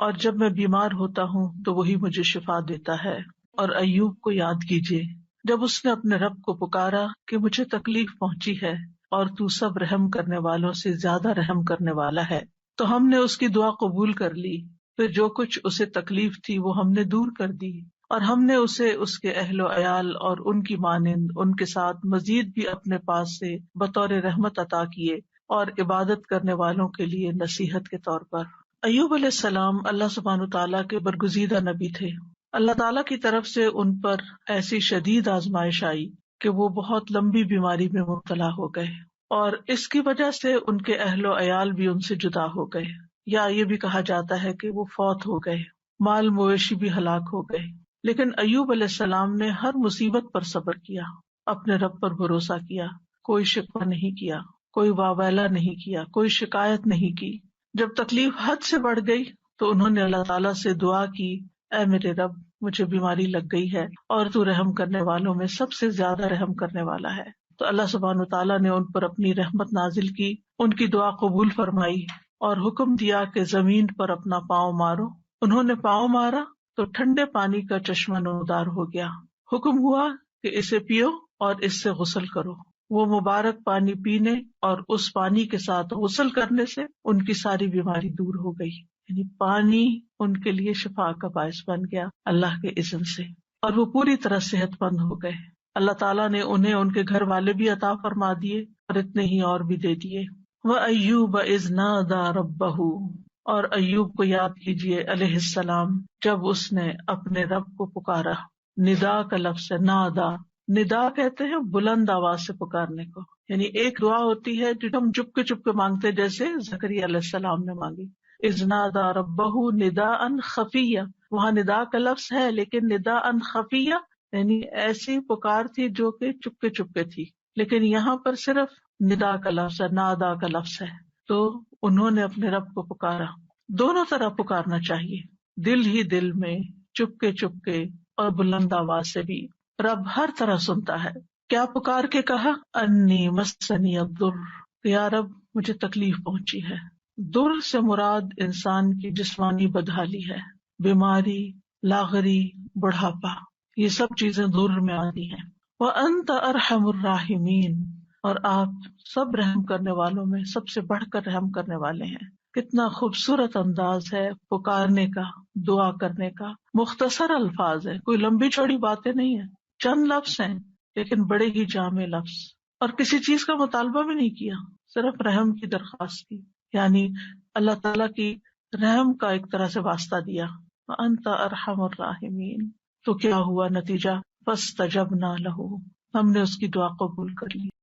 اور جب میں بیمار ہوتا ہوں تو وہی مجھے شفا دیتا ہے۔ اور ایوب کو یاد کیجیے جب اس نے اپنے رب کو پکارا کہ مجھے تکلیف پہنچی ہے اور تو سب رحم کرنے والوں سے زیادہ رحم کرنے والا ہے، تو ہم نے اس کی دعا قبول کر لی۔ پھر جو کچھ اسے تکلیف تھی وہ ہم نے دور کر دی، اور ہم نے اسے اس کے اہل و عیال اور ان کی مانند ان کے ساتھ مزید بھی اپنے پاس سے بطور رحمت عطا کیے، اور عبادت کرنے والوں کے لیے نصیحت کے طور پر۔ ایوب علیہ السلام اللہ سبحانہ تعالیٰ کے برگزیدہ نبی تھے۔ اللہ تعالیٰ کی طرف سے ان پر ایسی شدید آزمائش آئی کہ وہ بہت لمبی بیماری میں مبتلا ہو گئے، اور اس کی وجہ سے ان کے اہل و عیال بھی ان سے جدا ہو گئے، یا یہ بھی کہا جاتا ہے کہ وہ فوت ہو گئے، مال مویشی بھی ہلاک ہو گئے۔ لیکن ایوب علیہ السلام نے ہر مصیبت پر صبر کیا، اپنے رب پر بھروسہ کیا، کوئی شکوہ نہیں کیا، کوئی واویلا نہیں کیا، کوئی شکایت نہیں کی۔ جب تکلیف حد سے بڑھ گئی تو انہوں نے اللہ تعالیٰ سے دعا کی، اے میرے رب، مجھے بیماری لگ گئی ہے اور تو رحم کرنے والوں میں سب سے زیادہ رحم کرنے والا ہے۔ تو اللہ سبحانہ تعالیٰ نے ان پر اپنی رحمت نازل کی، ان کی دعا قبول فرمائی، اور حکم دیا کہ زمین پر اپنا پاؤں مارو۔ انہوں نے پاؤں مارا تو ٹھنڈے پانی کا چشمہ نمودار ہو گیا۔ حکم ہوا کہ اسے پیو اور اس سے غسل کرو۔ وہ مبارک پانی پینے اور اس پانی کے ساتھ غسل کرنے سے ان کی ساری بیماری دور ہو گئی، یعنی پانی ان کے لیے شفا کا باعث بن گیا اللہ کے اذن سے، اور وہ پوری طرح صحت مند ہو گئے۔ اللہ تعالیٰ نے انہیں ان کے گھر والے بھی عطا فرما دیے اور اتنے ہی اور بھی دے دیے۔ وَأَيُّوبَ إِذْ نَادَى رَبَّهُ، اور ایوب کو یاد کیجیے علیہ السلام جب اس نے اپنے رب کو پکارا۔ ندا کا لفظ ہے، نادا، ندا کہتے ہیں بلند آواز سے پکارنے کو، یعنی ایک دعا ہوتی ہے جو ہم چپ کے مانگتے، جیسے زکریا علیہ السلام نے مانگی، اذ نادى ربه نداء خفیا۔ وہاں ندا کا لفظ ہے لیکن نداء خفیا یعنی ایسی پکار تھی جو کہ چپ کے تھی، لیکن یہاں پر صرف ندا کا لفظ ہے، نادا کا لفظ ہے۔ تو انہوں نے اپنے رب کو پکارا۔ دونوں طرح پکارنا چاہیے، دل ہی دل میں، چپ کے اور بلند آواز سے بھی۔ رب ہر طرح سنتا ہے۔ کیا پکار کے کہا؟ انی مسنی الضر، یا رب مجھے تکلیف پہنچی ہے۔ در سے مراد انسان کی جسمانی بدحالی ہے، بیماری، لاغری، بڑھاپا، یہ سب چیزیں در میں آتی ہیں۔ وَأَنْتَ أَرْحَمُ الرَّاحِمِينَ، اور آپ سب رحم کرنے والوں میں سب سے بڑھ کر رحم کرنے والے ہیں۔ کتنا خوبصورت انداز ہے پکارنے کا، دعا کرنے کا، مختصر الفاظ ہے، کوئی لمبی چوڑی باتیں نہیں ہیں، چند لفظ ہیں لیکن بڑے ہی جامع لفظ، اور کسی چیز کا مطالبہ بھی نہیں کیا، صرف رحم کی درخواست کی، یعنی اللہ تعالیٰ کی رحم کا ایک طرح سے واسطہ دیا۔ وَأَنْتَ أَرْحَمُ الرَّاحِمِينَ، تو کیا ہوا نتیجہ؟ فَاسْتَجَبْنَا لَهُ، ہم نے اس کی دعا قبول کر لی۔